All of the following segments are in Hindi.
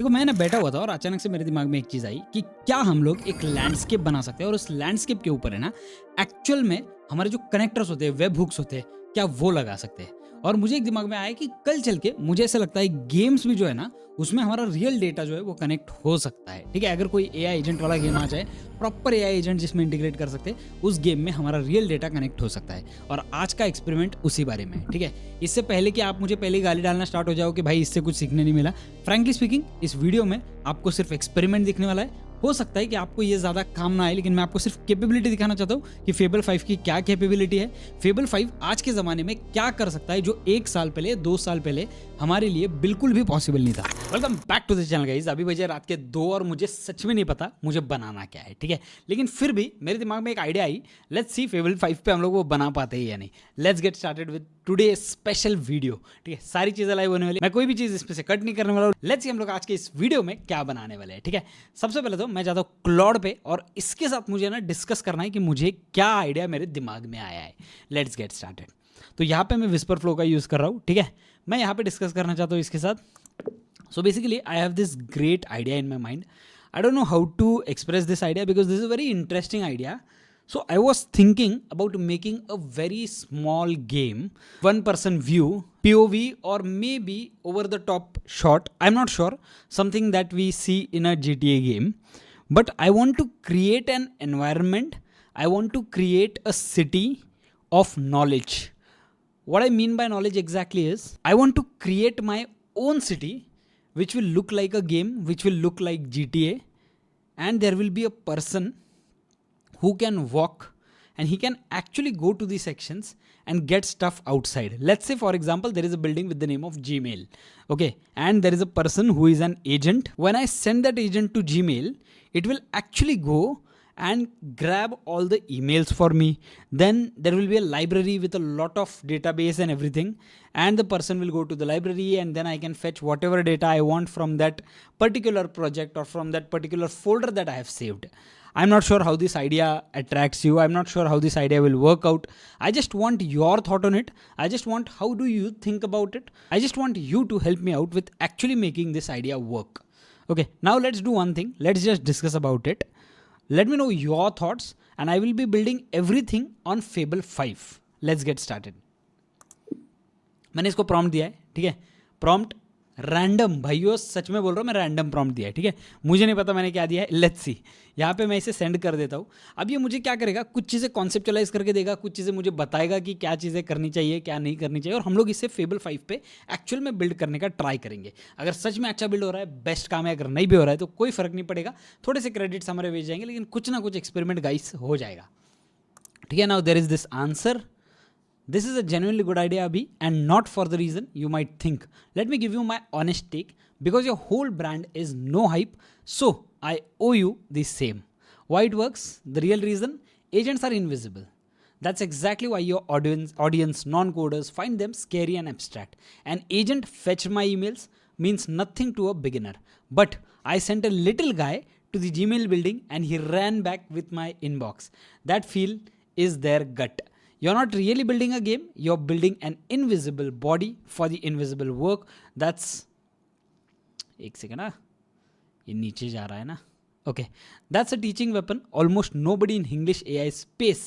देखो मैं ना बैठा हुआ था और अचानक से मेरे दिमाग में एक चीज़ आई कि क्या हम लोग एक लैंडस्केप बना सकते हैं और उस लैंडस्केप के ऊपर है ना एक्चुअल में हमारे जो कनेक्टर्स होते हैं वेब हुक्स होते हैं क्या वो लगा सकते हैं। और मुझे एक दिमाग में आया कि कल चल के मुझे ऐसा लगता है गेम्स भी जो है ना उसमें हमारा रियल डेटा जो है वो कनेक्ट हो सकता है। ठीक है, अगर कोई एआई एजेंट वाला गेम आ जाए, प्रॉपर एआई एजेंट जिसमें इंटीग्रेट कर सकते हैं, उस गेम में हमारा रियल डेटा कनेक्ट हो सकता है। और आज का एक्सपेरिमेंट उसी बारे में है। ठीक है, इससे पहले कि आप मुझे पहले गाली डालना स्टार्ट हो जाओ कि भाई इससे कुछ सीखने नहीं मिला, फ्रैंकली स्पीकिंग इस वीडियो में आपको सिर्फ एक्सपेरिमेंट दिखने वाला है। हो सकता है कि आपको ये ज़्यादा काम ना आए, लेकिन मैं आपको सिर्फ कैपेबिलिटी दिखाना चाहता हूँ कि फेबल 5 की क्या कैपेबिलिटी है। फेबल 5 आज के ज़माने में क्या कर सकता है जो 1 साल पहले 2 साल पहले हमारे लिए बिल्कुल भी पॉसिबल नहीं था। Welcome back to the channel guys. अभी बजे रात के 2 और मुझे सच में नहीं पता मुझे बनाना क्या है। ठीक है, लेकिन फिर भी मेरे दिमाग में एक idea I. Let's see fable 5 पे हम लोग वो बना पाते हैं या नहीं। Let's get started with today special video. ठीक है, सारी चीज़ें लाइव होने वाली, मैं कोई भी चीज़ इसमें से कट नहीं करने वाला हूँ। लेट्स सी हम लोग आज के इस वीडियो में क्या बनाने वाले हैं। ठीक है, सबसे पहले तो मैं जाता हूँ क्लॉड पे और इसके साथ मुझे ना डिस्कस करना है कि मुझे क्या आइडिया मेरे दिमाग में आया है। Let's get started. तो यहाँ पे मैं विस्पर फ्लो का यूज़ कर रहा हूँ। ठीक है, मैं यहाँ पे डिस्कस करना चाहता हूँ इसके साथ। So basically, I have this great idea in my mind. I don't know how to express this idea because this is a very interesting idea. So I was thinking about making a very small game, one person view, POV, or maybe over the top shot. I'm not sure. Something that we see in a GTA game. But I want to create an environment. I want to create a city of knowledge. What I mean by knowledge exactly is I want to create my own city which will look like a game, which will look like GTA, and there will be a person who can walk and he can actually go to these sections and get stuff outside. Let's say, for example, there is a building with the name of Gmail. Okay, and there is a person who is an agent. When I send that agent to Gmail, it will actually go and grab all the emails for me. Then there will be a library with a lot of database and everything, and the person will go to the library and then I can fetch whatever data I want from that particular project or from that particular folder that I have saved. I'm not sure how this idea attracts you. I'm not sure how this idea will work out. I just want your thought on it. I just want how do you think about it. I just want you to help me out with actually making this idea work. Okay, now let's do one thing. Let's just discuss about it. Let me know your thoughts and I will be building everything on Fable 5. Let's get started. मैंने इसको प्रॉम्प्ट दिया है। ठीक है, प्रॉम्प्ट रैंडम, भाइयों सच में बोल रहा हूँ, मैं रैंडम प्रॉम्प्ट दिया है। ठीक है, मुझे नहीं पता मैंने क्या दिया है। लेट्स सी, यहाँ पे मैं इसे सेंड कर देता हूँ। अब ये मुझे क्या करेगा, कुछ चीज़ें कॉन्सेप्चुलाइज करके देगा, कुछ चीज़ें मुझे बताएगा कि क्या चीज़ें करनी चाहिए क्या नहीं करनी चाहिए, और हम लोग इसे फेबल 5 पे एक्चुअल में बिल्ड करने का ट्राई करेंगे। अगर सच में अच्छा बिल्ड हो रहा है बेस्ट काम है, अगर नहीं भी हो रहा है तो कोई फर्क नहीं पड़ेगा, थोड़े से क्रेडिट्स हमारे भेज जाएंगे, लेकिन कुछ ना कुछ एक्सपेरिमेंट गाइस हो जाएगा। ठीक है, now there is this answer. This is a genuinely good idea, Abhi, and not for the reason you might think. Let me give you my honest take. Because your whole brand is no hype, so I owe you the same. Why it works? The real reason? Agents are invisible. That's exactly why your audience non-coders find them scary and abstract. An agent fetched my emails means nothing to a beginner. But I sent a little guy to the Gmail building and he ran back with my inbox. That feel is their gut. You're not really building a game, you're building an invisible body for the invisible work. That's एक सेकेंड, ये नीचे जा रहा है ना. Okay, that's a teaching weapon almost nobody in English AI space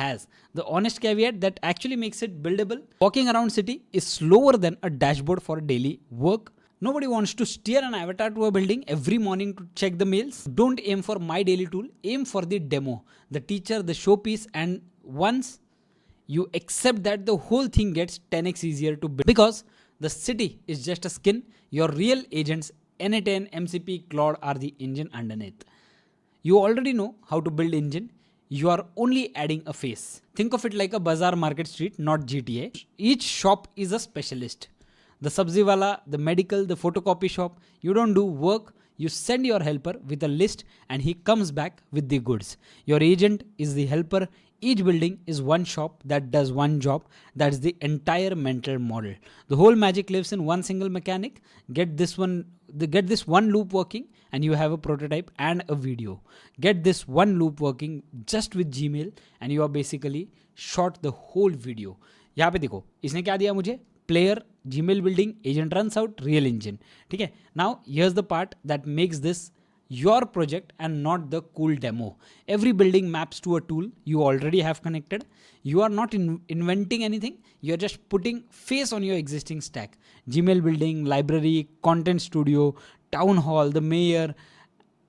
has. The honest caveat that actually makes it buildable. Walking around city is slower than a dashboard for daily work. Nobody wants to steer an avatar to a building every morning to check the mails. Don't aim for my daily tool, aim for the demo, the teacher, the showpiece, and once you accept that, the whole thing gets 10x easier to build, because the city is just a skin. Your real agents N8N, MCP, Claude are the engine underneath. You already know how to build engine, you are only adding a face. Think of it like a bazaar market street, not GTA. Each shop is a specialist. The sabzi wala, the medical, the photocopy shop. You don't do work, you send your helper with a list and he comes back with the goods. Your agent is the helper. Each building is one shop that does one job. That's the entire mental model. The whole magic lives in one single mechanic. Get this one loop working and you have a prototype and a video. Get this one loop working just with Gmail and you are basically shot the whole video. यहाँ पे देखो इसने क्या दिया मुझे, player, Gmail building, agent runs out, real engine. ठीक है, now here's the part that makes this your project and not the cool demo. Every building maps to a tool you already have connected. You are not inventing anything. You are just putting face on your existing stack. Gmail building, library, content studio, town hall, the mayor,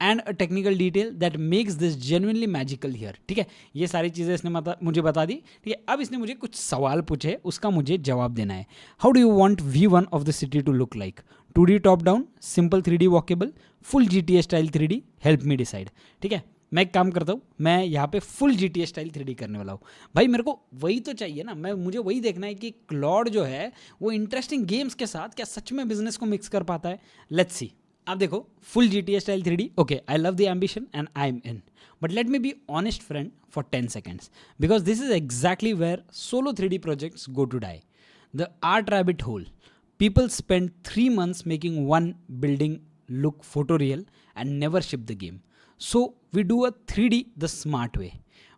and a technical detail that makes this genuinely magical here. ठीक है, ये सारी चीज़ें इसने मुझे बता दी. ठीक है, अब इसने मुझे कुछ सवाल पूछे, उसका मुझे जवाब देना है. How do you want V1 of the city to look like? 2D top down, simple 3D walkable, full GTA style 3D, help me decide. ठीक है, मैं एक काम करता हूँ, मैं यहाँ पे फुल GTA स्टाइल 3D करने वाला हूँ. भाई मेरे को वही तो चाहिए ना, मुझे वही देखना है कि क्लॉड जो है वो इंटरेस्टिंग गेम्स के साथ क्या सच में बिजनेस को मिक्स कर पाता है. Let's see. आप देखो, full GTA style 3D. Okay, I love the ambition and I am in. But let me be honest friend for 10 seconds, because this is exactly where solo 3D projects go to die. The art rabbit hole. People spend 3 months making one building look photoreal and never ship the game. So we do a 3D the smart way.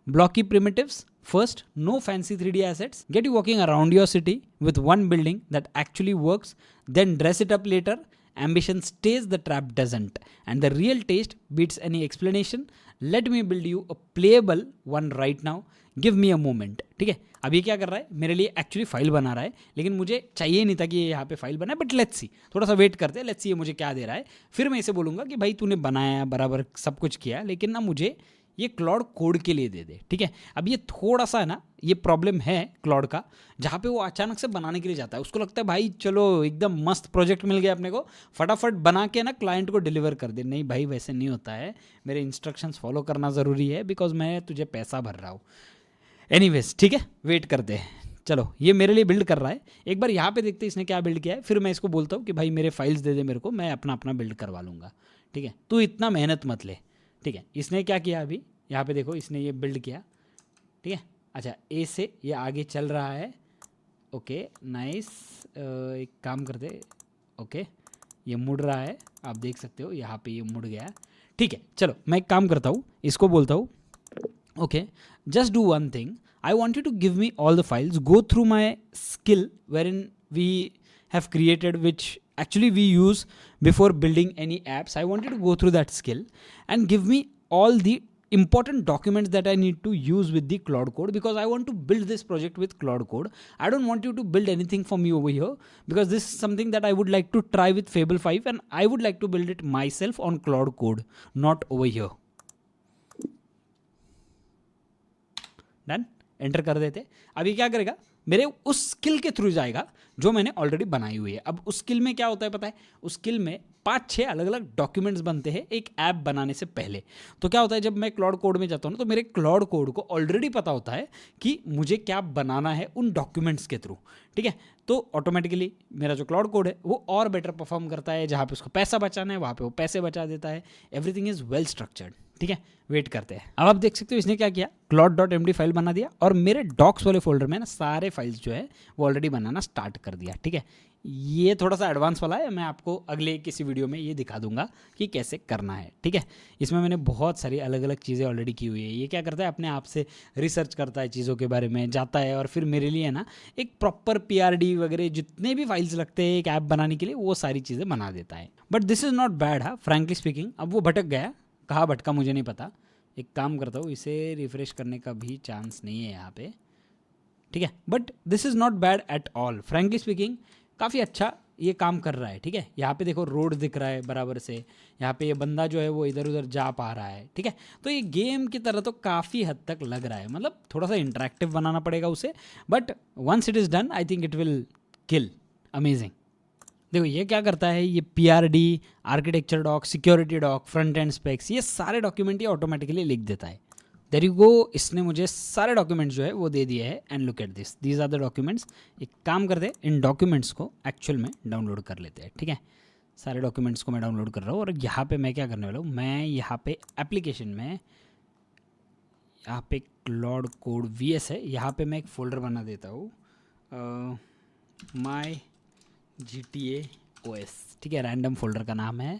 Blocky primitives. First, no fancy 3D assets. Get you walking around your city with one building that actually works. Then dress it up later. Ambition stays, the trap doesn't. And the real taste beats any explanation. Let me build you a playable one right now. Give me a moment. ठीक है, अब ये क्या कर रहा है, मेरे लिए एक्चुअली फाइल बना रहा है, लेकिन मुझे चाहिए नहीं था कि ये यहाँ पे फाइल बनाए. बट लेट्स सी, थोड़ा सा वेट करते हैं, लेट्स सी ये मुझे क्या दे रहा है. फिर मैं इसे बोलूँगा कि भाई तूने बनाया बराबर सब कुछ किया, लेकिन ना मुझे ये क्लॉड कोड के लिए दे दे. ठीक है, अब ये थोड़ा सा है ना, ये प्रॉब्लम है क्लॉड का, जहाँ पे वो अचानक से बनाने के लिए जाता है. उसको लगता है भाई चलो एकदम मस्त प्रोजेक्ट मिल गया अपने को, फटाफट बना के ना क्लाइंट को डिलीवर कर दे. नहीं भाई, वैसे नहीं होता है. मेरे इंस्ट्रक्शंस फॉलो करना ज़रूरी है, बिकॉज मैं तुझे पैसा भर रहा हूँ. एनीवेज, ठीक है, वेट करते हैं. चलो, ये मेरे लिए बिल्ड कर रहा है. एक बार यहाँ पे देखते हैं इसने क्या बिल्ड किया है, फिर मैं इसको बोलता हूँ कि भाई मेरे फाइल्स दे दे मेरे को, मैं अपना अपना बिल्ड करवा लूँगा. ठीक है, तू इतना मेहनत मत ले. ठीक है, इसने क्या किया अभी यहाँ पे देखो, इसने ये बिल्ड किया. ठीक है, अच्छा ए से ये आगे चल रहा है. Okay nice. एक काम करते, ओके ये मुड़ रहा है, आप देख सकते हो यहाँ पे ये मुड़ गया. ठीक है, चलो मैं एक काम करता हूँ, इसको बोलता हूँ okay, just do one thing. I want you to give me all the files, go through my skill wherein we have created, which actually we use before building any apps. I want you to go through that skill and give me all the important documents that I need to use with the Cloud Code, because I want to build this project with Cloud Code. I don't want you to build anything for me over here, because this is something that I would like to try with Fable 5 and I would like to build it myself on Cloud Code, not over here. Done, enter कर देते. अभी क्या करेगा, मेरे उस स्किल के थ्रू जाएगा जो मैंने ऑलरेडी बनाई हुई है. अब उस स्किल में क्या होता है पता है, उस स्किल में 5-6 अलग अलग डॉक्यूमेंट्स बनते हैं एक ऐप बनाने से पहले. तो क्या होता है, जब मैं क्लाउड कोड में जाता हूँ ना, तो मेरे क्लाउड कोड को ऑलरेडी पता होता है कि मुझे क्या बनाना है उन डॉक्यूमेंट्स के थ्रू. ठीक है, तो ऑटोमेटिकली मेरा जो क्लाउड कोड है वो और बेटर परफॉर्म करता है. जहाँ पे उसको पैसा बचाना है वहाँ पे वो पैसे बचा देता है. Everything is well structured. ठीक है, वेट करते हैं. अब आप देख सकते हो इसने क्या किया, cloud.md फाइल बना दिया और मेरे डॉक्स वाले फोल्डर में ना सारे फाइल्स जो है वो ऑलरेडी बनाना स्टार्ट कर दिया. ठीक है, ये थोड़ा सा एडवांस वाला है, मैं आपको अगले किसी वीडियो में ये दिखा दूंगा कि कैसे करना है. ठीक है, इसमें मैंने बहुत सारी अलग अलग चीज़ें ऑलरेडी की हुई है. ये क्या करता है, अपने आप से रिसर्च करता है चीज़ों के बारे में, जाता है और फिर मेरे लिए ना एक प्रॉपर PRD वगैरह जितने भी फाइल्स लगते हैं एक ऐप बनाने के लिए वो सारी चीज़ें बना देता है. But this is not bad. हाँ, फ्रैंकली स्पीकिंग. अब वो भटक गया, कहाँ भटका मुझे नहीं पता. एक काम करता हूँ, इसे रिफ्रेश करने का भी चांस नहीं है यहाँ पे. ठीक है, but this is not bad at all. Frankly speaking काफ़ी अच्छा ये काम कर रहा है. ठीक है, यहाँ पे देखो रोड दिख रहा है बराबर से, यहाँ पे ये बंदा जो है वो इधर उधर जा पा रहा है. ठीक है, तो ये गेम की तरह तो काफ़ी हद तक लग रहा है. मतलब थोड़ा सा इंटरेक्टिव बनाना पड़ेगा उसे, but once it is done I think it will kill. Amazing. देखो ये क्या करता है, ये PRD, architecture doc, security doc, front end specs, ये सारे डॉक्यूमेंट ये ऑटोमेटिकली लिख देता है. देयर यू गो, इसने मुझे सारे डॉक्यूमेंट्स जो है वो दे दिए हैं. And look at this, these are the documents. एक काम करते हैं, इन डॉक्यूमेंट्स को एक्चुअल में डाउनलोड कर लेते हैं. ठीक है, सारे डॉक्यूमेंट्स को मैं डाउनलोड कर रहा हूँ और यहाँ पे मैं क्या करने वाला हूँ, मैं यहाँ पे एप्लीकेशन में, यहाँ पे क्लाउड कोड VS है, यहाँ पे मैं एक फ़ोल्डर बना देता हूँ माई GTA OS. ठीक है, रैंडम फोल्डर का नाम है.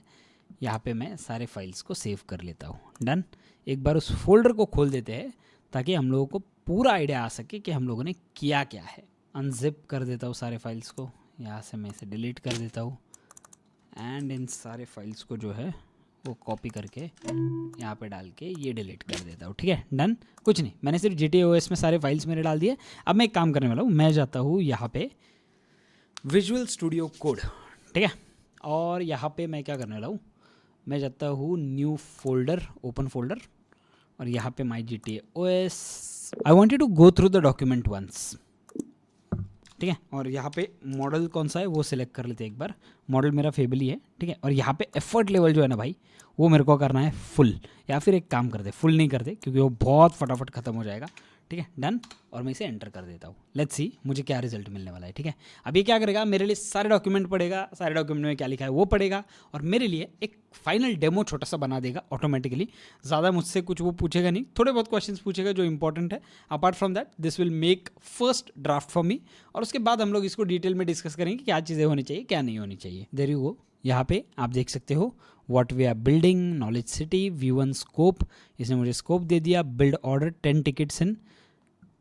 यहाँ पे मैं सारे फाइल्स को सेव कर लेता हूँ. डन. एक बार उस फोल्डर को खोल देते हैं ताकि हम लोगों को पूरा आइडिया आ सके कि हम लोगों ने किया क्या है. अनजिप कर देता हूँ सारे फाइल्स को, यहाँ से मैं इसे डिलीट कर देता हूँ एंड इन सारे फाइल्स को जो है वो कॉपी करके यहाँ पे डाल के ये डिलीट कर देता हूँ। ठीक है, डन। कुछ नहीं, मैंने सिर्फ GTA OS में सारे फाइल्स मेरे डाल दिए। अब मैं एक काम करने वाला हूँ, मैं जाता हूँ यहाँ पे विजुअल स्टूडियो कोड, ठीक है, और यहाँ पे मैं क्या करने वाला हूँ, मैं जाता हूँ न्यू फोल्डर, ओपन फोल्डर, और यहाँ पे my GTA OS। I want you to go through the document once, ठीक है, और यहाँ पे मॉडल कौन सा है वो सिलेक्ट कर लेते हैं एक बार। मॉडल मेरा फेबल ही है, ठीक है, और यहाँ पे एफर्ट लेवल जो है ना भाई, वो मेरे को करना है फुल, या फिर एक काम करते फुल नहीं करते क्योंकि वो बहुत फटाफट ख़त्म हो जाएगा। ठीक है, डन, और मैं इसे एंटर कर देता हूँ। लेट्स सी मुझे क्या रिजल्ट मिलने वाला है। ठीक है, अब ये क्या करेगा, मेरे लिए सारे डॉक्यूमेंट पढ़ेगा, सारे डॉक्यूमेंट में क्या लिखा है वो पढ़ेगा, और मेरे लिए एक फाइनल डेमो छोटा सा बना देगा ऑटोमेटिकली। ज़्यादा मुझसे कुछ वो पूछेगा नहीं, थोड़े बहुत क्वेश्चंस पूछेगा जो इंपॉर्टेंट है। Apart from that this will make first draft for me, और उसके बाद हम लोग इसको डिटेल में डिस्कस करेंगे कि क्या चीज़ें होनी चाहिए क्या नहीं होनी चाहिए। देयर यू गो, यहाँ पे आप देख सकते हो what we are building, knowledge city, view one scope, इसने मुझे स्कोप दे दिया। Build order 10 tickets in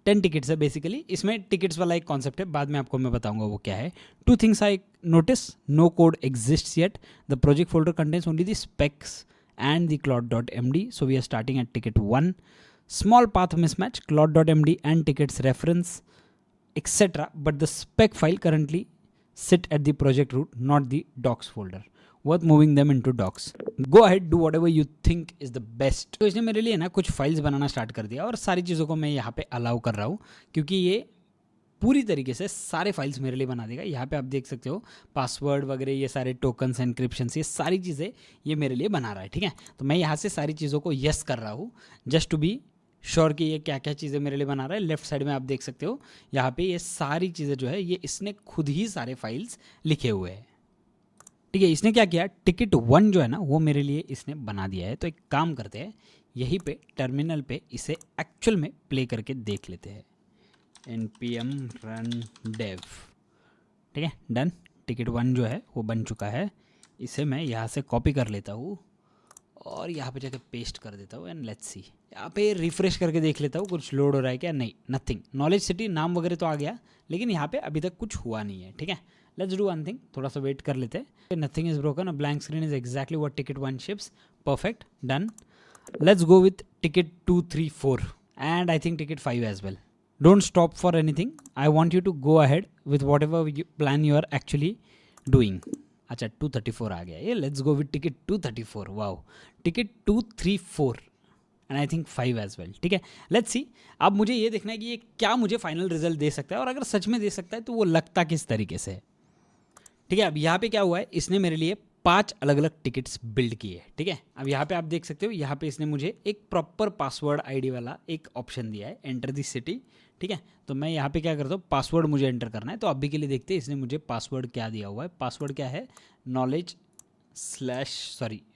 10 tickets है बेसिकली, इसमें टिकट्स वाला एक कॉन्सेप्ट है, बाद में आपको मैं बताऊंगा वो क्या है। 2 things I notice, no code exists yet, the project folder contains only the specs and the cloud.md, so we are starting at ticket 1. Small path mismatch, cloud.md and tickets reference etc, but the spec file currently sit at the project root, not the docs folder, worth moving them into docs. Go ahead, do whatever you think is the best. तो इसने मेरे लिए ना कुछ फाइल्स बनाना स्टार्ट कर दिया, और सारी चीज़ों को मैं यहाँ पे अलाउ कर रहा हूँ क्योंकि ये पूरी तरीके से सारे फाइल्स मेरे लिए बना देगा। यहाँ पे आप देख सकते हो पासवर्ड वगैरह, ये सारे टोकन्स, एनक्रिप्शंस, ये सारी चीज़ें ये मेरे लिए बना रहा है। ठीक है, तो मैं यहाँ से सारी चीज़ों को यस कर रहा हूँ जस्ट टू बी श्योर कि ये क्या क्या चीज़ें मेरे लिए बना रहा है। लेफ्ट साइड में आप देख सकते हो यहाँ पे ये सारी चीज़ें जो है ये इसने खुद ही सारे फाइल्स लिखे हुए हैं। ठीक है, इसने क्या किया, टिकट 1 जो है ना वो मेरे लिए इसने बना दिया है। तो एक काम करते हैं, यहीं पे टर्मिनल पे इसे एक्चुअल में प्ले करके देख लेते हैं। npm run dev, ठीक है, डन। टिकट 1 जो है वो बन चुका है, इसे मैं यहाँ से कॉपी कर लेता हूँ और यहाँ पे जाके पेस्ट कर देता हूँ एंड लेट्स सी। यहाँ पे रिफ्रेश करके देख लेता हूँ कुछ लोड हो रहा है क्या, नहीं, नथिंग। नॉलेज सिटी नाम वगैरह तो आ गया, लेकिन यहाँ पे अभी तक कुछ हुआ नहीं है। ठीक है, लेट्स डू वन थिंग, थोड़ा सा वेट कर लेते हैं। Nothing is broken, a blank screen is exactly what ticket 1 ships, perfect, done. Let's go with ticket 2, 3, 4 and I think ticket 5 as well. Don't stop for anything. I want you to go ahead with whatever plan you are actually doing. अच्छा 234 आ गया ये, let's go with ticket 234. wow, ticket 234 and I think 5 as well. ठीक है, let's see. अब मुझे ये देखना है कि ये क्या मुझे फाइनल रिजल्ट दे सकता है, और अगर सच में दे सकता है तो वो लगता किस तरीके से है। ठीक है, अब यहाँ पे क्या हुआ है, इसने मेरे लिए 5 अलग अलग टिकट्स बिल्ड किए। ठीक है, अब यहाँ पे आप देख सकते हो, यहाँ पे इसने मुझे एक प्रॉपर पासवर्ड आईडी वाला एक ऑप्शन दिया है, एंटर दी सिटी। ठीक है, तो मैं यहाँ पे क्या करता हूँ, पासवर्ड मुझे एंटर करना है। तो अभी के लिए देखते हैं इसने मुझे पासवर्ड क्या दिया हुआ है। पासवर्ड क्या है,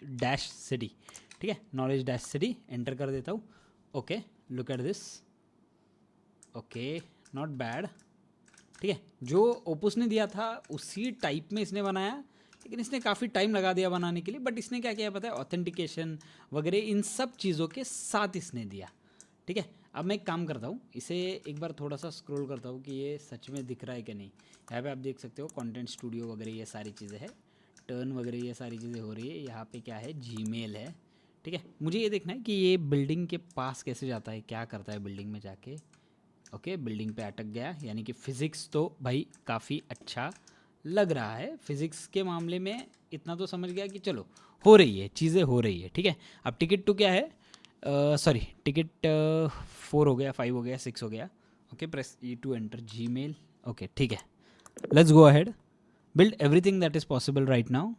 डैश सिटी। ठीक है, नॉलेज डैश सिटी, एंटर कर देता हूँ। Okay, look at this, okay, not bad. ठीक है, जो ओपुस ने दिया था उसी टाइप में इसने बनाया, लेकिन इसने काफ़ी टाइम लगा दिया बनाने के लिए। बट इसने क्या किया पता है, ऑथेंटिकेशन वगैरह इन सब चीज़ों के साथ इसने दिया। ठीक है, अब मैं एक काम करता हूँ, इसे एक बार थोड़ा सा स्क्रॉल करता हूँ कि ये सच में दिख रहा है कि नहीं। यहाँ पे आप देख सकते हो कंटेंट स्टूडियो वगैरह ये सारी चीज़ें हैं, टर्न वगैरह ये सारी चीज़ें हो रही है। यहाँ पे क्या है, जीमेल है। ठीक है, मुझे ये देखना है कि ये बिल्डिंग के पास कैसे जाता है, क्या करता है बिल्डिंग में जाके। ओके, बिल्डिंग पे अटक गया, यानी कि फ़िज़िक्स तो भाई काफ़ी अच्छा लग रहा है। फिज़िक्स के मामले में इतना तो समझ गया कि चलो हो रही है, चीज़ें हो रही है। ठीक है, अब टिकट 2 क्या है, सॉरी टिकट 4 हो गया, 5 हो गया, 6 हो गया। Okay, press E to enter Gmail. Okay, ठीक है, let's go ahead, build everything that is possible right now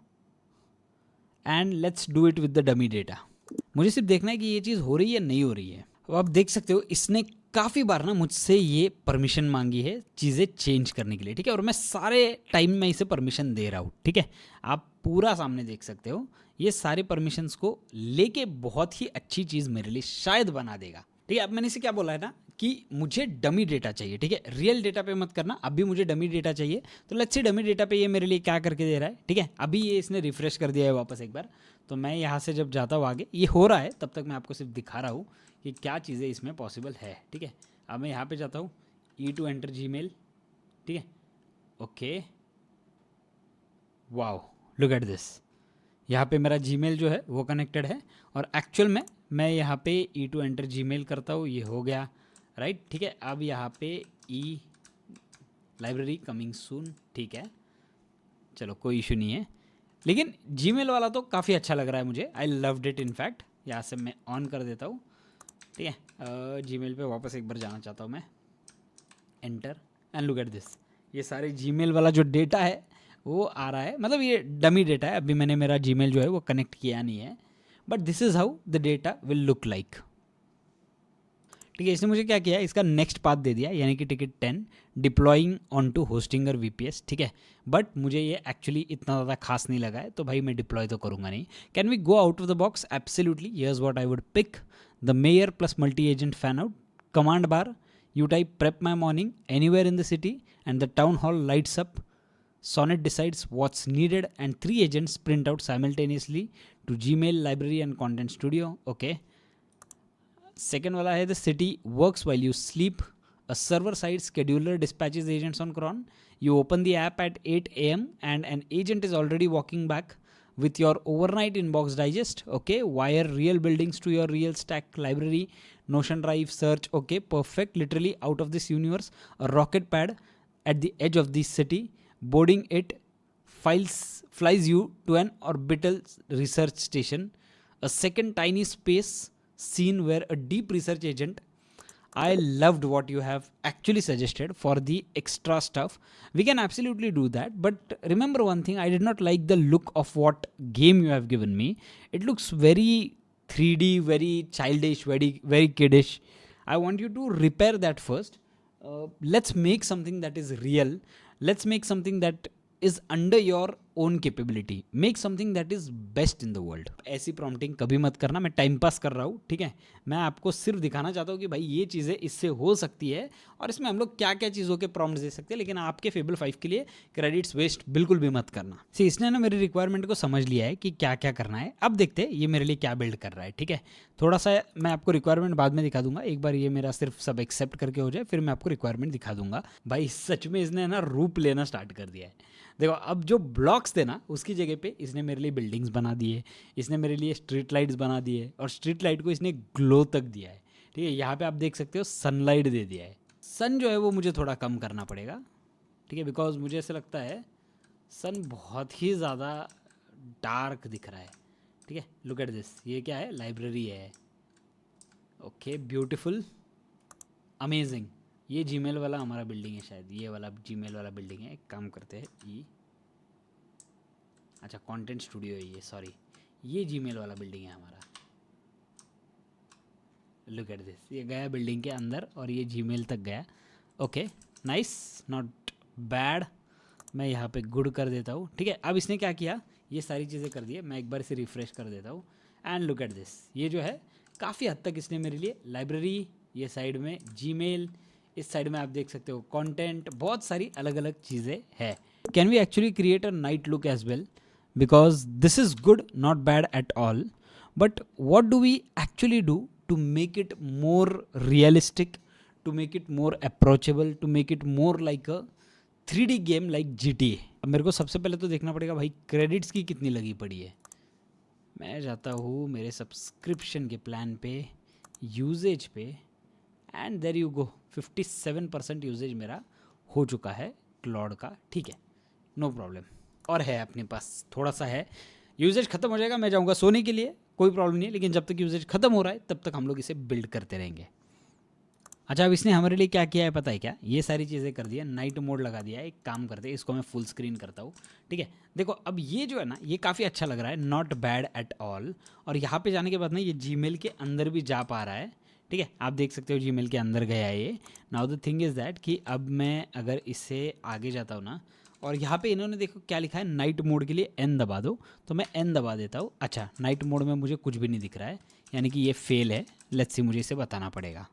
and let's do it with the dummy data. मुझे सिर्फ देखना है कि ये चीज़ हो रही है नहीं हो रही है। अब आप देख सकते हो इसने काफ़ी बार ना मुझसे ये परमिशन मांगी है चीज़ें चेंज करने के लिए। ठीक है, और मैं सारे टाइम में इसे परमिशन दे रहा हूँ। ठीक है, आप पूरा सामने देख सकते हो, ये सारे परमिशंस को लेके बहुत ही अच्छी चीज़ मेरे लिए शायद बना देगा। ठीक है, अब मैंने इसे क्या बोला है ना कि मुझे डमी डेटा चाहिए। ठीक है, रियल डेटा पे मत करना, अभी मुझे डमी डेटा चाहिए। तो लेट्स सी डमी डेटा पे ये मेरे लिए क्या करके दे रहा है। ठीक है, अभी ये इसने रिफ्रेश कर दिया है वापस एक बार। तो मैं यहाँ से जब जाता हूँ आगे, ये हो रहा है, तब तक मैं आपको सिर्फ दिखा रहा हूँ कि क्या चीज़ें इसमें पॉसिबल है। ठीक है, अब मैं यहाँ पे जाता हूँ, ई टू एंटर जीमेल। ठीक है, okay, wow, look at this. यहाँ पे मेरा जीमेल जो है वो कनेक्टेड है, और एक्चुअल में मैं यहाँ पे ई टू एंटर जीमेल करता हूँ, ये हो गया, राइट, ठीक है। अब यहाँ पे ई लाइब्रेरी कमिंग सून, ठीक है, चलो कोई इशू नहीं है। लेकिन जीमेल वाला तो काफ़ी अच्छा लग रहा है मुझे, आई लव्ड इट इनफैक्ट। यहाँ से मैं ऑन कर देता हूँ, ठीक है। जीमेल पे वापस एक बार जाना चाहता हूँ मैं, enter, and look at this. ये सारे जीमेल वाला जो डेटा है वो आ रहा है, मतलब ये डमी डेटा है, अभी मैंने मेरा जीमेल जो है वो कनेक्ट किया नहीं है, but this is how the data will look like, ठीक है। इसने मुझे क्या किया, इसका नेक्स्ट पाथ दे दिया, यानी कि ticket 10 deploying on to Hostinger VPS, ठीक है। बट मुझे ये एक्चुअली इतना ज़्यादा खास नहीं लगा है, तो भाई मैं डिप्लॉय तो करूँगा नहीं। Can we go out of the box? Absolutely, here's what I would pick, the mayor plus multi agent fan out, command bar, you type prep my morning anywhere in the city and the town hall lights up, Sonnet decides what's needed and 3 agents print out simultaneously to Gmail, library and content studio, okay. Second wala hai, the city works while you sleep, a server side scheduler dispatches agents on cron, you open the app at 8 a.m. and an agent is already walking back with your overnight inbox digest, okay. Wire real buildings to your real stack library, Notion Drive, search, okay, perfect, literally out of this universe. A rocket pad at the edge of the city, boarding it flies you to an orbital research station, a second tiny space scene where a deep research agent. I loved what you have actually suggested for the extra stuff. We can absolutely do that, but remember one thing, I did not like the look of what game you have given me. It looks very 3D, very childish, very kiddish. I want you to repair that first. Let's make something that is real. Let's make something that is under your own capability. Make something that is best in the world. ऐसी प्रॉम्प्टिंग कभी मत करना, मैं टाइम पास कर रहा हूँ, ठीक है। मैं आपको सिर्फ दिखाना चाहता हूँ कि भाई ये चीज़ें इससे हो सकती है, और इसमें हम लोग क्या क्या चीज़ों के प्रॉम्प्ट्स दे सकते हैं, लेकिन आपके फेबल 5 के लिए क्रेडिट्स वेस्ट बिल्कुल भी मत करना। सी, इसने ना मेरी रिक्वायरमेंट को समझ लिया है कि क्या क्या करना है। अब देखते हैं ये मेरे लिए क्या बिल्ड कर रहा है, ठीक है। थोड़ा सा मैं आपको रिक्वायरमेंट बाद में दिखा दूंगा, एक बार ये मेरा सिर्फ सब एक्सेप्ट करके हो जाए, फिर मैं आपको रिक्वायरमेंट दिखा दूंगा। भाई सच में इसने ना रूप लेना स्टार्ट कर दिया है। देखो, अब जो ब्लॉक्स थे ना, उसकी जगह पे इसने मेरे लिए बिल्डिंग्स बना दिए, इसने मेरे लिए स्ट्रीट लाइट्स बना दिए, और स्ट्रीट लाइट को इसने ग्लो तक दिया है, ठीक है। यहाँ पे आप देख सकते हो सनलाइट दे दिया है। सन जो है वो मुझे थोड़ा कम करना पड़ेगा, ठीक है, बिकॉज मुझे ऐसा लगता है सन बहुत ही ज़्यादा डार्क दिख रहा है, ठीक है। लुक एट दिस, ये क्या है, लाइब्रेरी है, ओके, ब्यूटीफुल, अमेजिंग। ये जीमेल वाला हमारा बिल्डिंग है शायद, ये वाला जीमेल वाला बिल्डिंग है। एक काम करते हैं, ई, अच्छा कंटेंट स्टूडियो है ये, सॉरी, ये जीमेल वाला बिल्डिंग है हमारा। लुक एट दिस, ये गया बिल्डिंग के अंदर और ये जीमेल तक गया, ओके, नाइस, नॉट बैड। मैं यहाँ पे गुड कर देता हूँ, ठीक है। अब इसने क्या किया, ये सारी चीज़ें कर दी है, मैं एक बार इसे रिफ़्रेश कर देता हूँ, एंड लुक एट दिस, ये जो है काफ़ी हद तक इसने मेरे लिए लाइब्रेरी, ये साइड में जीमेल, इस साइड में आप देख सकते हो कंटेंट, बहुत सारी अलग अलग चीज़ें हैं। Can we actually create a night look as well, because this is good, not bad at all, but what do we actually do to make it more realistic, to make it more approachable, to make it more like a 3D game like GTA। अब मेरे को सबसे पहले तो देखना पड़ेगा भाई क्रेडिट्स की कितनी लगी पड़ी है। मैं जाता हूँ मेरे सब्सक्रिप्शन के प्लान पे, यूजेज पे, and there you go, 57% usage मेरा हो चुका है क्लॉड का, ठीक है, नो प्रॉब्लम। और है अपने पास थोड़ा सा है, यूजेज ख़त्म हो जाएगा, मैं जाऊँगा सोने के लिए, कोई प्रॉब्लम नहीं है, लेकिन जब तक यूजेज ख़त्म हो रहा है तब तक हम लोग इसे बिल्ड करते रहेंगे। अच्छा, अब इसने हमारे लिए क्या किया है पता है क्या, ये सारी चीज़ें कर दिया, नाइट मोड लगा दिया है। एक काम करते हैं, इसको मैं फुल स्क्रीन करता हूँ, ठीक है। देखो अब ये जो है ना, ये काफ़ी अच्छा लग रहा है, नॉट बैड एट ऑल। और यहाँ पे जाने के बाद ना ये जीमेल के अंदर भी जा पा रहा है, ठीक है, आप देख सकते हो जीमेल के अंदर गया है ये। Now the thing is that कि अब मैं अगर इससे आगे जाता हूँ ना, और यहाँ पे इन्होंने देखो क्या लिखा है, नाइट मोड के लिए एन दबा दो, तो मैं एन दबा देता हूँ। अच्छा, नाइट मोड में मुझे कुछ भी नहीं दिख रहा है, यानी कि ये फेल है। लेट्स सी, मुझे इसे बताना पड़ेगा।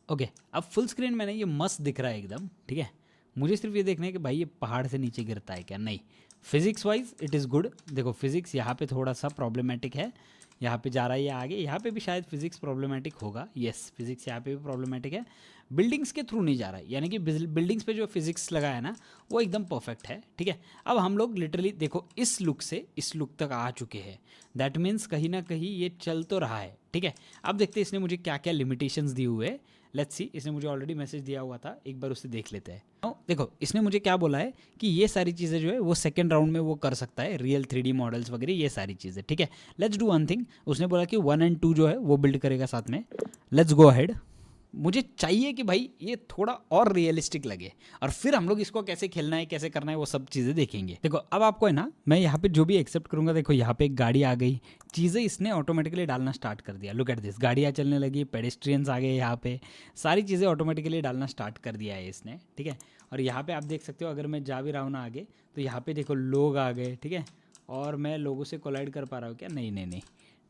ओके, अब फुल स्क्रीन में ना ये मस्त दिख रहा है एकदम, ठीक है। मुझे सिर्फ ये देखना है कि भाई ये पहाड़ से नीचे गिरता है क्या, नहीं। Physics wise it is good. देखो फिजिक्स यहाँ पे थोड़ा सा प्रॉब्लमेटिक है, यहाँ पे जा रहा है ये आगे, यहाँ पे भी शायद फिजिक्स प्रॉब्लमेटिक होगा, यस फिजिक्स यहाँ पे भी प्रॉब्लमेटिक है, बिल्डिंग्स के थ्रू नहीं जा रहा है, यानी कि बिल्डिंग्स पे जो फिजिक्स लगा है ना वो एकदम परफेक्ट है, ठीक है। अब हम लोग लिटरली देखो इस लुक से इस लुक तक आ चुके हैं, दैट मीन्स कहीं ना कहीं ये चल तो रहा है, ठीक है। अब देखते हैं इसने मुझे क्या क्या लिमिटेशंस दिए हुए हैं, लेट्स सी, इसने मुझे ऑलरेडी मैसेज दिया हुआ था, एक बार उसे देख लेते हैं। देखो इसने मुझे क्या बोला है कि ये सारी चीज़ें जो है वो सेकंड राउंड में वो कर सकता है, रियल 3D मॉडल्स वगैरह ये सारी चीज़ें, ठीक है। लेट्स डू वन थिंग, उसने बोला कि 1 और 2 जो है वो बिल्ड करेगा साथ में, लेट्स गो अहेड। मुझे चाहिए कि भाई ये थोड़ा और रियलिस्टिक लगे, और फिर हम लोग इसको कैसे खेलना है कैसे करना है वो सब चीज़ें देखेंगे। देखो अब आपको है ना, मैं यहाँ पे जो भी एक्सेप्ट करूँगा, देखो यहाँ पे एक गाड़ी आ गई, चीज़ें इसने ऑटोमेटिकली डालना स्टार्ट कर दिया, लुक एट दिस, गाड़ियाँ चलने लगी, पेडेस्ट्रियंस आ गए यहाँ पे, सारी चीज़ें ऑटोमेटिकली डालना स्टार्ट कर दिया है इसने, ठीक है। और यहाँ पे आप देख सकते हो, अगर मैं जा भी रहा हूँ ना आगे, तो यहाँ पे देखो लोग आ गए, ठीक है, और मैं लोगों से कोलाइड कर पा रहा हूँ क्या, नहीं नहीं नहीं,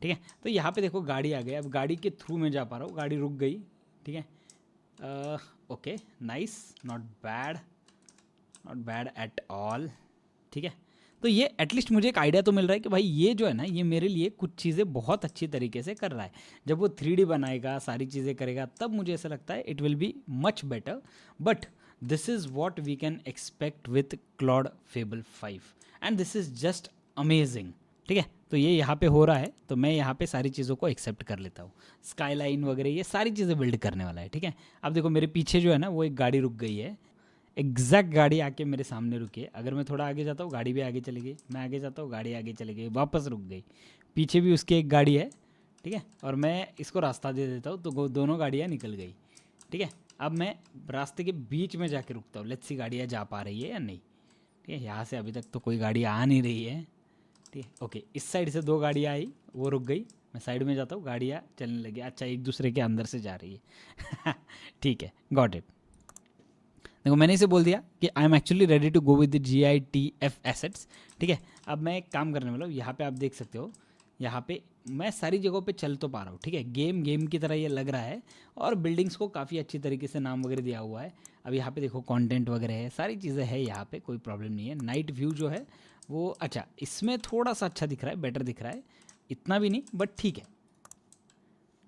ठीक है। तो यहाँ पे देखो गाड़ी आ गई, अब गाड़ी के थ्रू मैं जा पा रहा हूँ, गाड़ी रुक गई, ठीक है। Okay nice, not bad at all, ठीक है। तो ये एटलीस्ट मुझे एक आइडिया तो मिल रहा है कि भाई ये जो है ना ये मेरे लिए कुछ चीज़ें बहुत अच्छी तरीके से कर रहा है। जब वो 3D बनाएगा, सारी चीज़ें करेगा, तब मुझे ऐसा लगता है it will be much better, but this is what we can expect with Claude Fable 5 and this is just amazing, ठीक है। तो ये यहाँ पे हो रहा है, तो मैं यहाँ पे सारी चीज़ों को एक्सेप्ट कर लेता हूँ, स्काईलाइन वगैरह ये सारी चीज़ें बिल्ड करने वाला है, ठीक है। अब देखो मेरे पीछे जो है ना वो एक गाड़ी रुक गई है, एग्जैक्ट गाड़ी आके मेरे सामने रुकी है, अगर मैं थोड़ा आगे जाता हूँ गाड़ी भी आगे चली गई, मैं आगे जाता हूँ गाड़ी आगे चली गई, वापस रुक गई, पीछे भी उसकी एक गाड़ी है, ठीक है, और मैं इसको रास्ता दे देता हूँ तो दोनों गाड़ियाँ निकल गई, ठीक है। अब मैं रास्ते के बीच में जाके रुकता हूँ, लेट्स सी गाड़ियाँ जा पा रही है या नहीं, ठीक है। यहाँ से अभी तक तो कोई गाड़ी आ नहीं रही है, ठीक है। ओके इस साइड से 2 गाड़ियाँ आई, वो रुक गई, मैं साइड में जाता हूँ, गाड़ियाँ चलने लगी, अच्छा एक दूसरे के अंदर से जा रही है ठीक है, गॉट इट। देखो मैंने इसे बोल दिया कि I am actually ready to go with the GITF assets, ठीक है। अब मैं एक काम करने वाला हूँ, यहाँ पे आप देख सकते हो, यहाँ पे मैं सारी जगहों पे चल तो पा रहा हूँ, ठीक है, गेम की तरह ये लग रहा है, और बिल्डिंग्स को काफ़ी अच्छी तरीके से नाम वगैरह दिया हुआ है। अब यहाँ पे देखो कंटेंट वगैरह है, सारी चीज़ें है यहाँ पे, कोई प्रॉब्लम नहीं है। नाइट व्यू जो है वो अच्छा, इसमें थोड़ा सा अच्छा दिख रहा है, बेटर दिख रहा है, इतना भी नहीं बट ठीक है,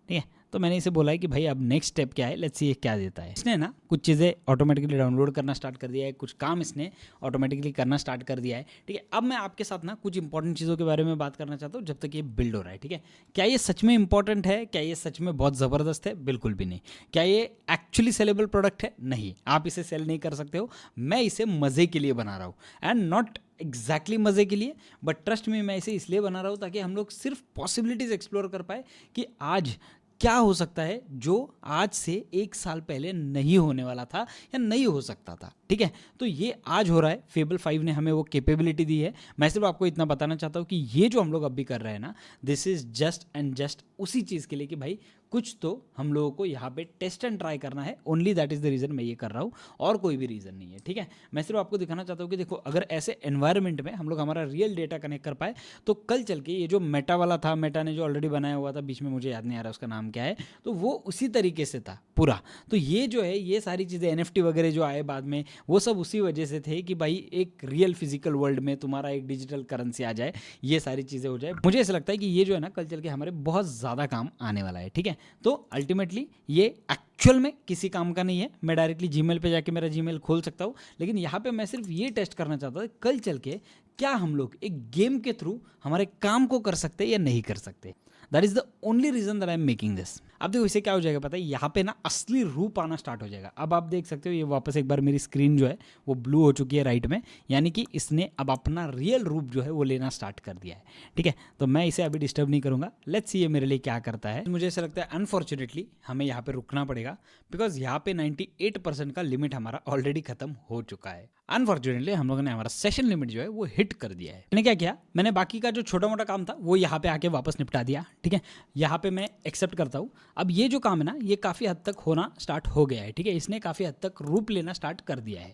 ठीक है। तो मैंने इसे बोला है कि भाई अब नेक्स्ट स्टेप क्या है, लेट्स सी ये क्या देता है। इसने ना कुछ चीज़ें ऑटोमेटिकली डाउनलोड करना स्टार्ट कर दिया है, कुछ काम इसने ऑटोमेटिकली करना स्टार्ट कर दिया है, ठीक है। अब मैं आपके साथ ना कुछ इंपॉर्टेंट चीज़ों के बारे में बात करना चाहता हूँ जब तक ये बिल्ड हो रहा है, ठीक है। क्या ये सच में इंपॉर्टेंट है, क्या ये सच में बहुत ज़बरदस्त है, बिल्कुल भी नहीं। क्या ये एक्चुअली सेलेबल प्रोडक्ट है, नहीं, आप इसे सेल नहीं कर सकते हो, मैं इसे मज़े के लिए बना रहा हूँ, एंड नॉट एग्जैक्टली मज़े के लिए, बट ट्रस्ट में मैं इसे इसलिए बना रहा हूँ ताकि हम लोग सिर्फ पॉसिबिलिटीज़ एक्सप्लोर कर पाए कि आज क्या हो सकता है जो आज से 1 साल पहले नहीं होने वाला था या नहीं हो सकता था, ठीक है। तो ये आज हो रहा है, फेबल 5 ने हमें वो कैपेबिलिटी दी है। मैं सिर्फ आपको इतना बताना चाहता हूँ कि ये जो हम लोग अभी कर रहे हैं ना, this is just and just उसी चीज़ के लिए कि भाई कुछ तो हम लोगों को यहाँ पे टेस्ट एंड ट्राई करना है, only that is the reason मैं ये कर रहा हूँ, और कोई भी रीज़न नहीं है, ठीक है। मैं सिर्फ आपको दिखाना चाहता हूँ कि देखो अगर ऐसे एनवायरनमेंट में हम लोग हमारा रियल डेटा कनेक्ट कर पाए, तो कल चल के ये जो मेटा वाला था, मेटा ने जो ऑलरेडी बनाया हुआ था, बीच में मुझे याद नहीं आ रहा उसका नाम क्या है, तो वो उसी तरीके से था पूरा। तो ये जो है ये सारी चीज़ें NFT वगैरह जो आए बाद में, वो सब उसी वजह से थे कि भाई एक रियल फिजिकल वर्ल्ड में तुम्हारा एक डिजिटल करेंसी आ जाए, ये सारी चीज़ें हो जाए। मुझे ऐसा लगता है कि ये जो है ना कल चल के हमारे बहुत ज़्यादा काम आने वाला है, ठीक है। तो अल्टीमेटली ये एक्चुअल में किसी काम का नहीं है, मैं डायरेक्टली जीमेल पे जाके मेरा जीमेल खोल सकता हूँ, लेकिन यहाँ पे मैं सिर्फ ये टेस्ट करना चाहता था कल चल के क्या हम लोग एक गेम के थ्रू हमारे काम को कर सकते हैं या नहीं कर सकते। That is the only reason that I am making this. अब देखो इसे क्या हो जाएगा पता है, यहाँ पे ना असली रूप आना स्टार्ट हो जाएगा। अब आप देख सकते हो ये वापस एक बार मेरी स्क्रीन जो है वो ब्लू हो चुकी है राइट में, यानी कि इसने अब अपना रियल रूप जो है वो लेना स्टार्ट कर दिया है, ठीक है। तो मैं इसे अभी डिस्टर्ब नहीं करूँगा, लेट्स सी ये मेरे लिए क्या करता है। मुझे ऐसा लगता है अनफॉर्चुनेटली हमें यहाँ पे रुकना पड़ेगा, बिकॉज यहाँ पे 98% का लिमिट हमारा ऑलरेडी खत्म हो चुका है। अनफॉर्चुनेटली हम लोगों ने हमारा सेशन लिमिट जो है वो हिट कर दिया है। मैंने क्या किया, मैंने बाकी का जो छोटा मोटा काम था वो यहाँ पे आके वापस निपटा दिया, ठीक है। यहाँ पे मैं एक्सेप्ट करता हूँ। अब ये जो काम है ना ये काफ़ी हद तक होना स्टार्ट हो गया है, ठीक है। इसने काफ़ी हद तक रूप लेना स्टार्ट कर दिया है।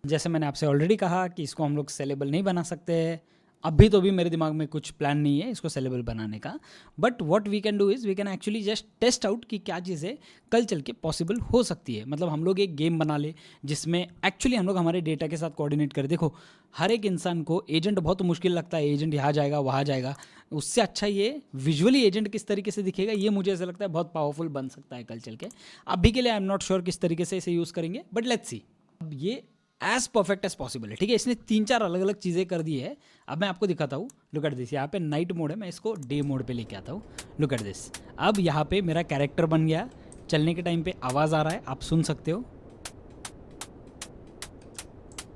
जैसे मैंने आपसे ऑलरेडी कहा कि इसको हम लोग सेलेबल नहीं बना सकते, अभी तो भी मेरे दिमाग में कुछ प्लान नहीं है इसको सेलेबल बनाने का, but what we can do is we can actually just test out कि क्या चीज़ें कल चल के पॉसिबल हो सकती है। मतलब हम लोग एक गेम बना ले जिसमें एक्चुअली हम लोग हमारे डेटा के साथ कोऑर्डिनेट करें। देखो हर एक इंसान को एजेंट बहुत मुश्किल लगता है, एजेंट यहाँ जाएगा वहाँ जाएगा, उससे अच्छा ये विजुअली एजेंट किस तरीके से दिखेगा, ये मुझे ऐसा लगता है बहुत पावरफुल बन सकता है कल चल के। अभी के लिए आई एम नॉट श्योर किस तरीके से इसे यूज़ करेंगे, बट लेट्स सी। अब ये एज परफेक्ट एज पॉसिबल है, ठीक है। इसने 3-4 अलग अलग चीज़ें कर दी है। अब मैं आपको दिखाता हूँ। लुक एट दिस, यहाँ पे नाइट मोड है, मैं इसको डे मोड पे लेके आता हूँ। लुक एट दिस, अब यहाँ पे मेरा कैरेक्टर बन गया। चलने के टाइम पे आवाज़ आ रहा है, आप सुन सकते हो,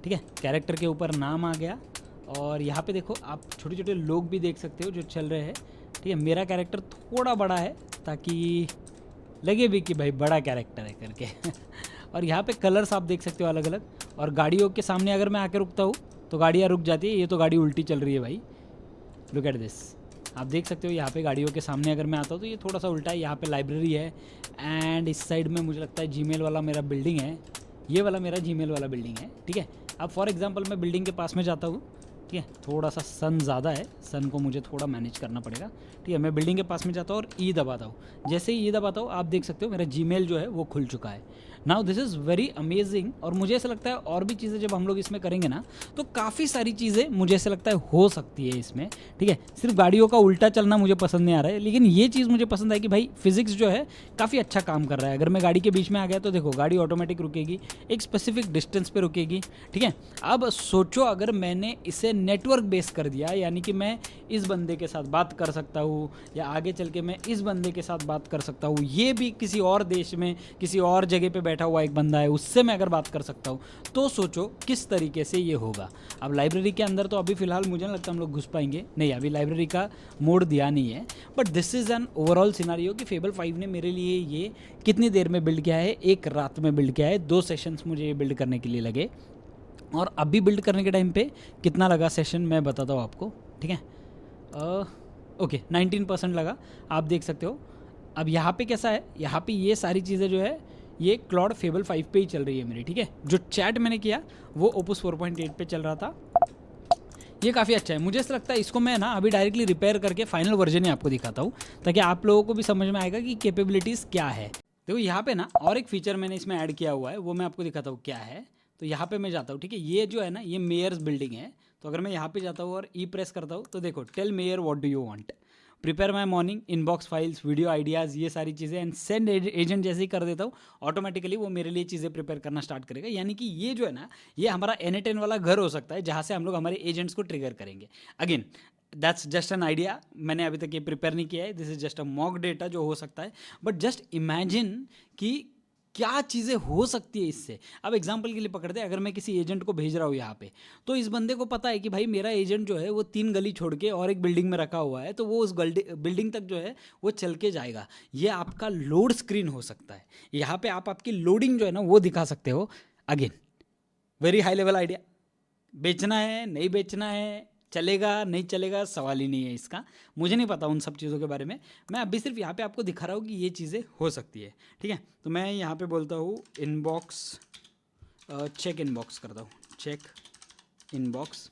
ठीक है। कैरेक्टर के ऊपर नाम आ गया, और यहाँ पे देखो आप छोटे छोटे लोग भी देख सकते हो जो चल रहे हैं, ठीक है। मेरा कैरेक्टर थोड़ा बड़ा है ताकि लगे भी कि भाई बड़ा कैरेक्टर है करके और यहाँ पे कलर्स आप देख सकते हो अलग अलग। और गाड़ियों के सामने अगर मैं आके रुकता हूँ तो गाड़ियाँ रुक जाती है। ये तो गाड़ी उल्टी चल रही है भाई, लुक एट दिस, आप देख सकते हो। यहाँ पे गाड़ियों के सामने अगर मैं आता हूँ तो ये थोड़ा सा उल्टा है। यहाँ पे लाइब्रेरी है, एंड इस साइड में मुझे लगता है जीमेल वाला मेरा बिल्डिंग है। ये वाला मेरा जीमेल वाला बिल्डिंग है, ठीक है। अब फॉर एग्जांपल मैं बिल्डिंग के पास में जाता हूँ, ठीक है। थोड़ा सा सन ज़्यादा है, सन को मुझे थोड़ा मैनेज करना पड़ेगा, ठीक है। मैं बिल्डिंग के पास में जाता हूँ और ई दबाता हूँ। जैसे ही ई दबाता हूँ आप देख सकते हो मेरा जीमेल जो है वो खुल चुका है। Now this is very amazing. और मुझे ऐसा लगता है और भी चीज़ें जब हम लोग इसमें करेंगे ना तो काफ़ी सारी चीज़ें मुझे ऐसा लगता है हो सकती है इसमें, ठीक है। सिर्फ गाड़ियों का उल्टा चलना मुझे पसंद नहीं आ रहा है, लेकिन ये चीज़ मुझे पसंद है कि भाई फिजिक्स जो है काफ़ी अच्छा काम कर रहा है। अगर मैं गाड़ी के बीच में आ गया तो देखो गाड़ी ऑटोमेटिक रुकेगी, एक स्पेसिफिक डिस्टेंस पे रुकेगी, ठीक है। अब सोचो अगर मैंने इसे नेटवर्क बेस कर दिया, यानी कि मैं इस बंदे के साथ बात कर सकता हूँ या आगे चल के मैं इस बंदे के साथ बात कर सकता हूँ, ये भी किसी और देश में किसी और जगह पे बैठा हुआ एक बंदा है, उससे मैं अगर बात कर सकता हूँ, तो सोचो किस तरीके से ये होगा। अब लाइब्रेरी के अंदर तो अभी फ़िलहाल मुझे नहीं लगता हम लोग घुस पाएंगे, नहीं अभी लाइब्रेरी का मोड दिया नहीं है। But this is an overall scenario कि फेबल 5 ने मेरे लिए ये कितनी देर में बिल्ड किया है, एक रात में बिल्ड किया है। 2 सेशंस मुझे ये बिल्ड करने के लिए लगे, और अभी बिल्ड करने के टाइम पे कितना लगा सेशन मैं बताता हूँ आपको, ठीक है। ओके 19% लगा, आप देख सकते हो। अब यहाँ पे कैसा है, यहाँ पे ये सारी चीज़ें जो है ये क्लॉड फेबल 5 पे ही चल रही है मेरी, ठीक है। जो चैट मैंने किया वो ओपस 4.8 पे चल रहा था। ये काफ़ी अच्छा है, मुझे ऐसा लगता है इसको मैं ना अभी डायरेक्टली रिपेयर करके फाइनल वर्जन ही आपको दिखाता हूँ, ताकि आप लोगों को भी समझ में आएगा कि कैपेबिलिटीज़ क्या है। देखो यहाँ पे ना और एक फीचर मैंने इसमें ऐड किया हुआ है, वो मैं आपको दिखाता हूँ क्या है। तो यहाँ पे मैं जाता हूँ, ठीक है। ये जो है ना ये मेयर्स बिल्डिंग है। तो अगर मैं यहाँ पे जाता हूँ और ई प्रेस करता हूँ तो देखो tell mayor what do you want, prepare my morning, inbox files, video ideas, ये सारी चीज़ें, एंड सेंड एजेंट जैसे ही कर देता हूँ ऑटोमेटिकली वो मेरे लिए चीज़ें प्रिपेयर करना स्टार्ट करेगा। यानी कि ये जो है ना ये हमारा N10 वाला घर हो सकता है जहाँ से हम लोग हमारे एजेंट्स को ट्रिगर करेंगे। Again that's just an idea, मैंने अभी तक ये प्रिपेयर नहीं किया है, this is just a mock data जो हो सकता है। बट जस्ट इमेजिन कि क्या चीज़ें हो सकती है इससे। अब एग्जाम्पल के लिए पकड़ते हैं, अगर मैं किसी एजेंट को भेज रहा हूँ यहाँ पे, तो इस बंदे को पता है कि भाई मेरा एजेंट जो है वो 3 गली छोड़ के और एक बिल्डिंग में रखा हुआ है, तो वो उस बिल्डिंग तक जो है वो चल के जाएगा। ये आपका लोड स्क्रीन हो सकता है, यहाँ पे आप आपकी लोडिंग जो है ना वो दिखा सकते हो। Again very high level idea, बेचना है नहीं बेचना है, चलेगा नहीं चलेगा, सवाल ही नहीं है इसका। मुझे नहीं पता उन सब चीज़ों के बारे में, मैं अभी सिर्फ यहाँ पे आपको दिखा रहा हूँ कि ये चीज़ें हो सकती है, ठीक है। तो मैं यहाँ पे बोलता हूँ इनबॉक्स, चेक इनबॉक्स करता हूँ, चेक इनबॉक्स,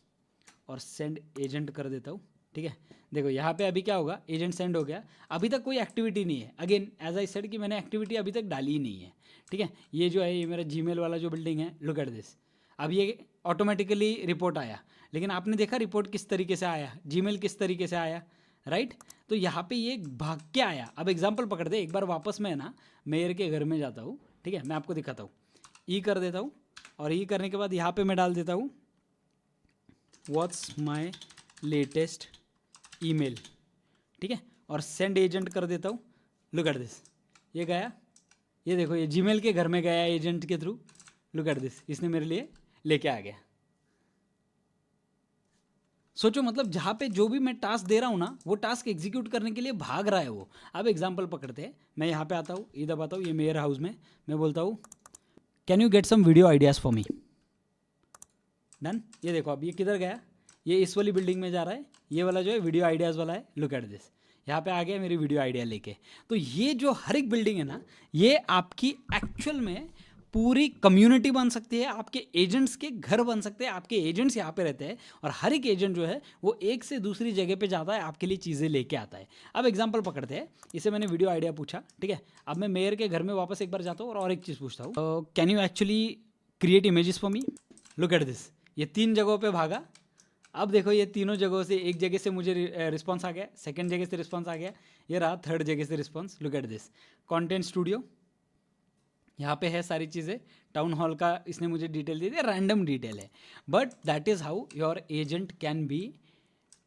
और सेंड एजेंट कर देता हूँ, ठीक है। देखो यहाँ पे अभी क्या होगा, एजेंट सेंड हो गया, अभी तक कोई एक्टिविटी नहीं है। अगेन एज आई सेड कि मैंने एक्टिविटी अभी तक डाली ही नहीं है, ठीक है। ये जो है ये मेरा जीमेल वाला जो बिल्डिंग है, लुक एट दिस, अब ये ऑटोमेटिकली रिपोर्ट आया, लेकिन आपने देखा रिपोर्ट किस तरीके से आया, जीमेल किस तरीके से आया, राइट। तो यहाँ पे ये भाग के आया। अब एग्जांपल पकड़ दे, एक बार वापस मैं ना मेयर के घर में जाता हूँ, ठीक है। मैं आपको दिखाता हूँ, ई कर देता हूँ, और ई करने के बाद यहाँ पे मैं डाल देता हूँ व्हाट्स माई लेटेस्ट ईमेल, ठीक है, और सेंड एजेंट कर देता हूँ। लुक एट दिस, ये गया, ये देखो ये जीमेल के घर में गया एजेंट के थ्रू। लुक एट दिस, इसने मेरे लिए लेके आ गया। सोचो मतलब जहाँ पे जो भी मैं टास्क दे रहा हूँ ना वो टास्क एग्जीक्यूट करने के लिए भाग रहा है वो। अब एग्जांपल पकड़ते हैं, मैं यहाँ पे आता हूँ, ये दबाता हूँ, ये मेयर हाउस में मैं बोलता हूँ can you get some video ideas for me, done. ये देखो अब ये किधर गया, ये इस वाली बिल्डिंग में जा रहा है, ये वाला जो है वीडियो आइडियाज़ वाला है। लुक एट दिस, यहाँ पे आ गया मेरी वीडियो आइडिया लेके। तो ये जो हर एक बिल्डिंग है ना ये आपकी एक्चुअल में पूरी कम्युनिटी बन सकती है, आपके एजेंट्स के घर बन सकते हैं। आपके एजेंट्स यहाँ पे रहते हैं और हर एक एजेंट जो है वो एक से दूसरी जगह पे जाता है, आपके लिए चीज़ें लेके आता है। अब एग्जांपल पकड़ते हैं, इसे मैंने वीडियो आइडिया पूछा, ठीक है। अब मैं मेयर के घर में वापस एक बार जाता हूँ और एक चीज़ पूछता हूँ, can you actually create images for me. Look at this, ये 3 जगहों पर भागा। अब देखो ये तीनों जगहों से, एक जगह से मुझे रिस्पॉन्स आ गया, सेकंड जगह से रिस्पॉन्स आ गया, ये रहा थर्ड जगह से response. Look at this, content studio, यहाँ पे है सारी चीज़ें। टाउन हॉल का इसने मुझे डिटेल दे दिया, रैंडम डिटेल है, but that is how your agent can be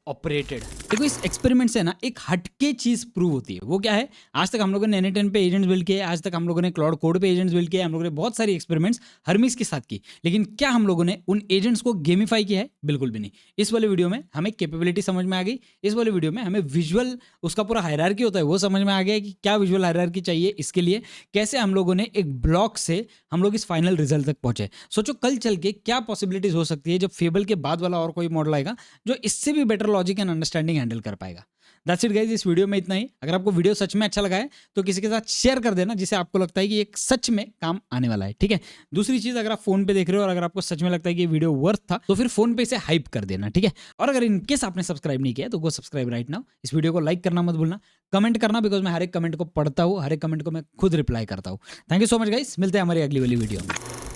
operated. देखो इस एक्सपेरिमेंट से ना एक हटके चीज प्रूव होती है। वो क्या है, आज तक हम लोगों ने N10 पे एजेंट्स बिल्ड किए, आज तक हम लोगों ने क्लाउड कोड पे एजेंट्स बिल्ड किए, हम लोगों ने बहुत सारी एक्सपेरिमेंट्स हर्मीज के साथ की, लेकिन क्या हम लोगों ने उन एजेंट्स को गेमिफाई किया है? बिल्कुल भी नहीं। इस वाले वीडियो में हमें कैपेबिलिटी समझ में आ गई, इस वाले वीडियो में हमें विजुअल, उसका पूरा हायरार्की होता है वो समझ में आ गया कि क्या विजुअल हायरार्की चाहिए, इसके लिए कैसे हम लोगों ने एक ब्लॉक से हम लोग इस फाइनल रिजल्ट तक पहुंचे। सोचो कल चल के क्या पॉसिबिलिटीज हो सकती है जब फेबल के बाद वाला और कोई मॉडल आएगा जो इससे भी better logic and understanding handle कर पाएगा। दैट्स इट गाइस, इस वीडियो में इतना ही। अगर आपको वीडियो सच में अच्छा लगा है तो किसी के साथ शेयर कर देना जिसे आपको लगता है कि एक सच में काम आने वाला है, ठीक है। दूसरी चीज, अगर आप फोन पे देख रहे हो और अगर आपको सच में लगता है कि ये वीडियो वर्थ था तो फिर फोन पे इसे हाइप कर देना, ठीक है। और अगर इनकेस आपने सब्सक्राइब नहीं किया तो गो सब्सक्राइब राइट नाउ। इस वीडियो को लाइक करना मत भूलना, कमेंट करना, बिकॉज मैं हर एक कमेंट को पढ़ता हूँ, हर एक कमेंट को मैं खुद रिप्लाई करता हूँ। Thank you so much guys, मिलते हैं हमारी अगली वाली वीडियो में।